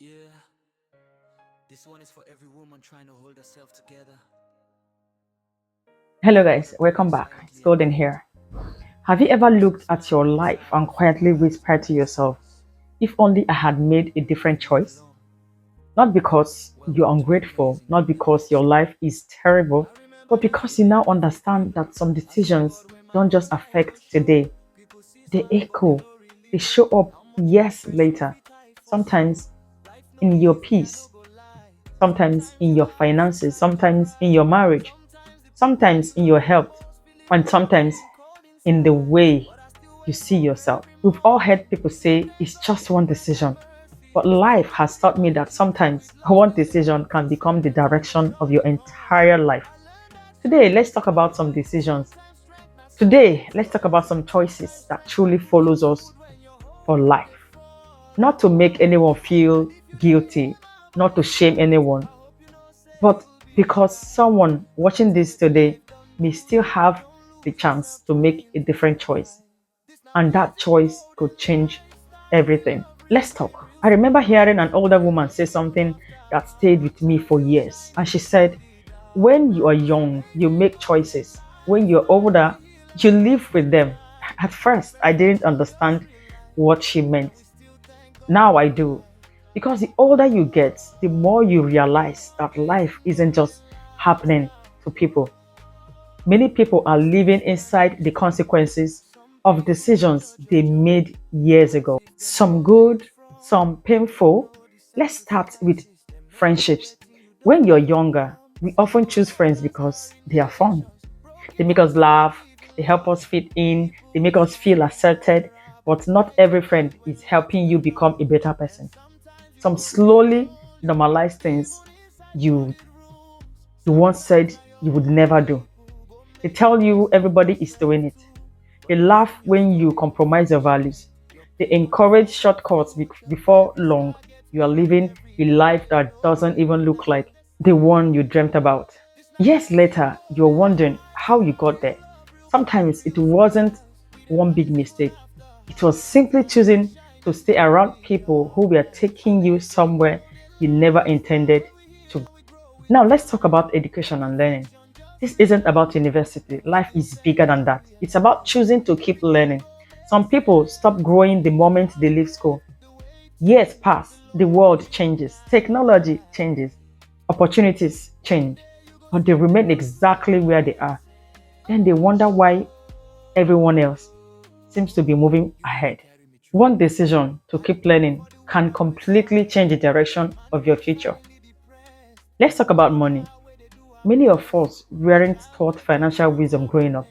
Yeah, this one is for every woman trying to hold herself together. Hello, guys, welcome back. It's Golden here. Have you ever looked at your life and quietly whispered to yourself, if only I had made a different choice? Not because you're ungrateful, not because your life is terrible, but because you now understand that some decisions don't just affect today, they echo, they show up years later, sometimes in your peace, sometimes in your finances, sometimes in your marriage, sometimes in your health, and sometimes in the way you see yourself. We've all heard people say it's just one decision, but life has taught me that sometimes one decision can become the direction of your entire life. Today, let's talk about some decisions. Today, let's talk about some choices that truly follows us for life. Not to make anyone feel guilty, not to shame anyone, but because someone watching this today may still have the chance to make a different choice, and that choice could change everything. Let's talk. I remember hearing an older woman say something that stayed with me for years. And she said, when you are young, you make choices. When you're older, you live with them. At first, I didn't understand what she meant. Now I do. Because the older you get, the more you realize that life isn't just happening to people. Many people are living inside the consequences of decisions they made years ago. Some good, some painful. Let's start with friendships. When you're younger, we often choose friends because they are fun. They make us laugh, they help us fit in, they make us feel accepted. But not every friend is helping you become a better person. Some slowly normalize things you, you once said you would never do. They tell you everybody is doing it. They laugh when you compromise your values. They encourage shortcuts before long. You are living a life that doesn't even look like the one you dreamt about. Years later, you're wondering how you got there. Sometimes it wasn't one big mistake, it was simply choosing to stay around people who were taking you somewhere you never intended to. Now, let's talk about education and learning. This isn't about university. Life is bigger than that. It's about choosing to keep learning. Some people stop growing the moment they leave school. Years pass, the world changes, technology changes, opportunities change, but they remain exactly where they are. Then they wonder why everyone else seems to be moving ahead. One decision to keep learning can completely change the direction of your future. Let's talk about money. Many of us weren't taught financial wisdom growing up.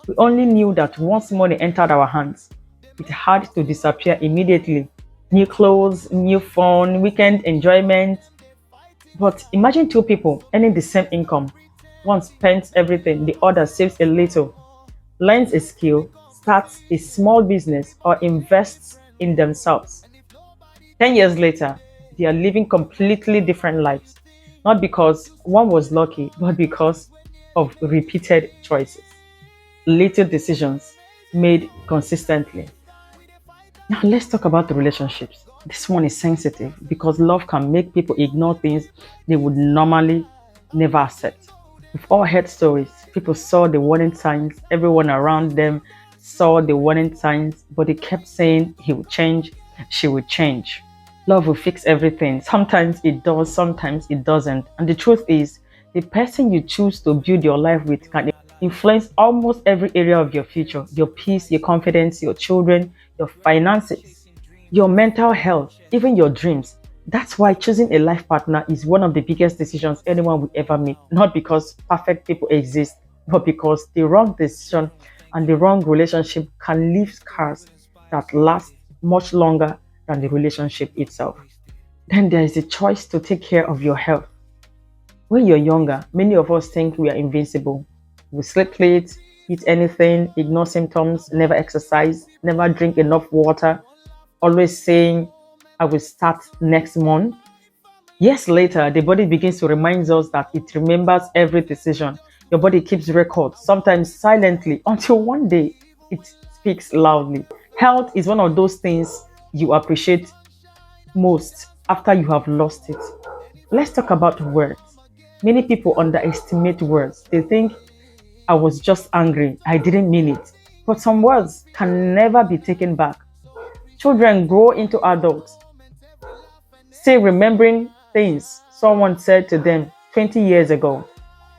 We only knew that once money entered our hands, it had to disappear immediately. New clothes, new phone, weekend enjoyment. But imagine two people earning the same income. One spends everything, the other saves a little, learns a skill, starts a small business, or invests in themselves. 10 years later, they are living completely different lives. Not because one was lucky, but because of repeated choices, little decisions made consistently. Now, let's talk about the relationships. This one is sensitive because love can make people ignore things they would normally never accept. We've all heard stories. People saw the warning signs, everyone around them saw the warning signs, but they kept saying he would change, she would change. Love will fix everything. Sometimes it does, sometimes it doesn't. And the truth is, the person you choose to build your life with can influence almost every area of your future: your peace, your confidence, your children, your finances, your mental health, even your dreams. That's why choosing a life partner is one of the biggest decisions anyone will ever make. Not because perfect people exist, but because the wrong decision and the wrong relationship can leave scars that last much longer than the relationship itself. Then there is the choice to take care of your health. When you're younger, many of us think we are invincible. We sleep late, eat anything, ignore symptoms, never exercise, never drink enough water, always saying, I will start next month. Years later, the body begins to remind us that it remembers every decision. Your body keeps records, sometimes silently, until one day it speaks loudly. Health is one of those things you appreciate most after you have lost it. Let's talk about words. Many people underestimate words. They think I was just angry, I didn't mean it. But some words can never be taken back. Children grow into adults, still remembering things someone said to them 20 years ago.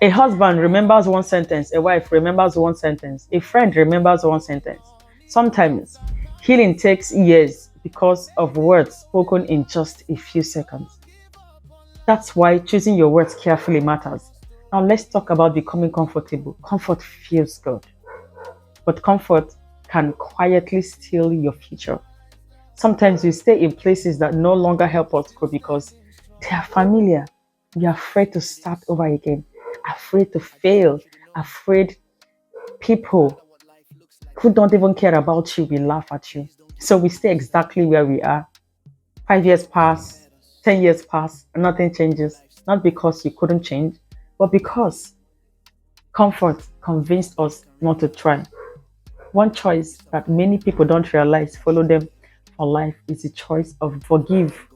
A husband remembers one sentence, a wife remembers one sentence, a friend remembers one sentence. Sometimes healing takes years because of words spoken in just a few seconds. That's why choosing your words carefully matters. Now let's talk about becoming comfortable. Comfort feels good, but comfort can quietly steal your future. Sometimes we stay in places that no longer help us grow because they are familiar. We are afraid to start over again, afraid to fail, afraid people who don't even care about you will laugh at you. So we stay exactly where we are. 5 years pass, 10 years pass, and nothing changes. Not because you couldn't change, but because comfort convinced us not to try. One choice that many people don't realize follow them for life is the choice of forgive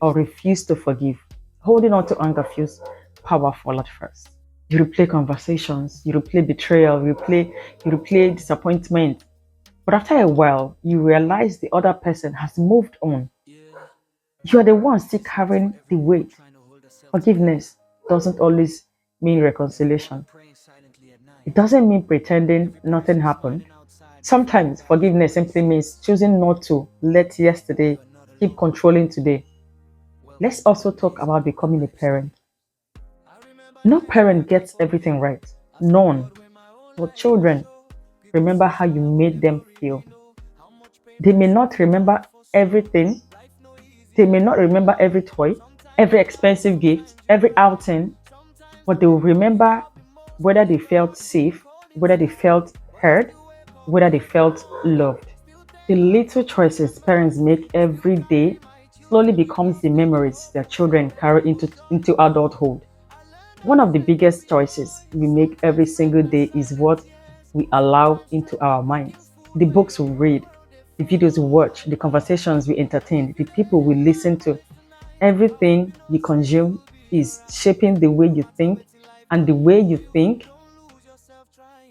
or refuse to forgive. Holding on to anger feels powerful at first. You replay conversations, you replay betrayal, you replay disappointment. But after a while, you realize the other person has moved on. You are the one still carrying the weight. Forgiveness doesn't always mean reconciliation. It doesn't mean pretending nothing happened. Sometimes forgiveness simply means choosing not to let yesterday keep controlling today. Let's also talk about becoming a parent. No parent gets everything right. None. But children remember how you made them feel. They may not remember everything. They may not remember every toy, every expensive gift, every outing, but they will remember whether they felt safe, whether they felt heard, whether they felt loved. The little choices parents make every day slowly becomes the memories their children carry into adulthood. One of the biggest choices we make every single day is what we allow into our minds. The books we read, the videos we watch, the conversations we entertain, the people we listen to. Everything you consume is shaping the way you think, and the way you think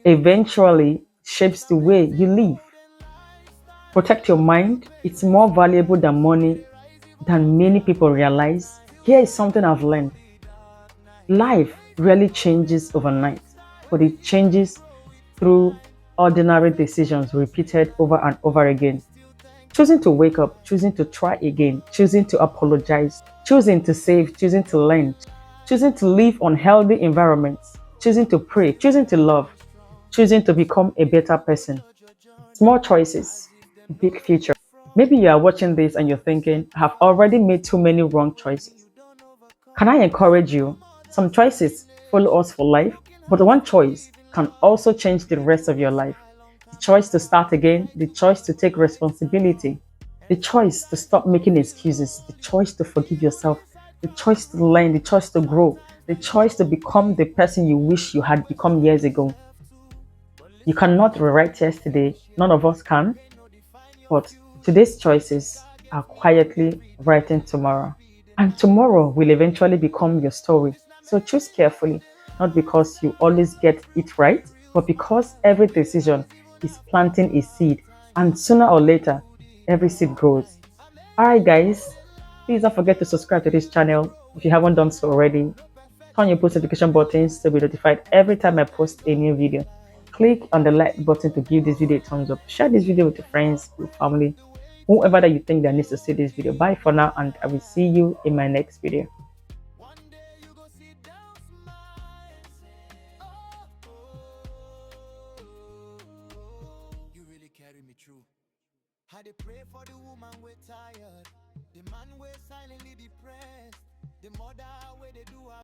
eventually shapes the way you live. Protect your mind. It's more valuable than money than many people realize. Here is something I've learned. Life really changes overnight, but it changes through ordinary decisions repeated over and over again. Choosing to wake up, choosing to try again, choosing to apologize, choosing to save, choosing to learn, choosing to live on healthy environments, choosing to pray, choosing to love, choosing to become a better person. Small choices, big future. Maybe you are watching this and you're thinking, I have already made too many wrong choices. Can I encourage you? Some choices follow us for life, but one choice can also change the rest of your life. The choice to start again, the choice to take responsibility, the choice to stop making excuses, the choice to forgive yourself, the choice to learn, the choice to grow, the choice to become the person you wish you had become years ago. You cannot rewrite yesterday, none of us can, but today's choices are quietly writing tomorrow. And tomorrow will eventually become your story. So choose carefully, not because you always get it right, but because every decision is planting a seed, and sooner or later, every seed grows. Alright, guys, please don't forget to subscribe to this channel if you haven't done so already. Turn your post notification buttons to be notified every time I post a new video. Click on the like button to give this video a thumbs up. Share this video with your friends, your family, whoever that you think that needs to see this video. Bye for now, and I will see you in my next video. You really carry me through. I dey pray for the woman we tired, the man we silently depressed, the mother where they do her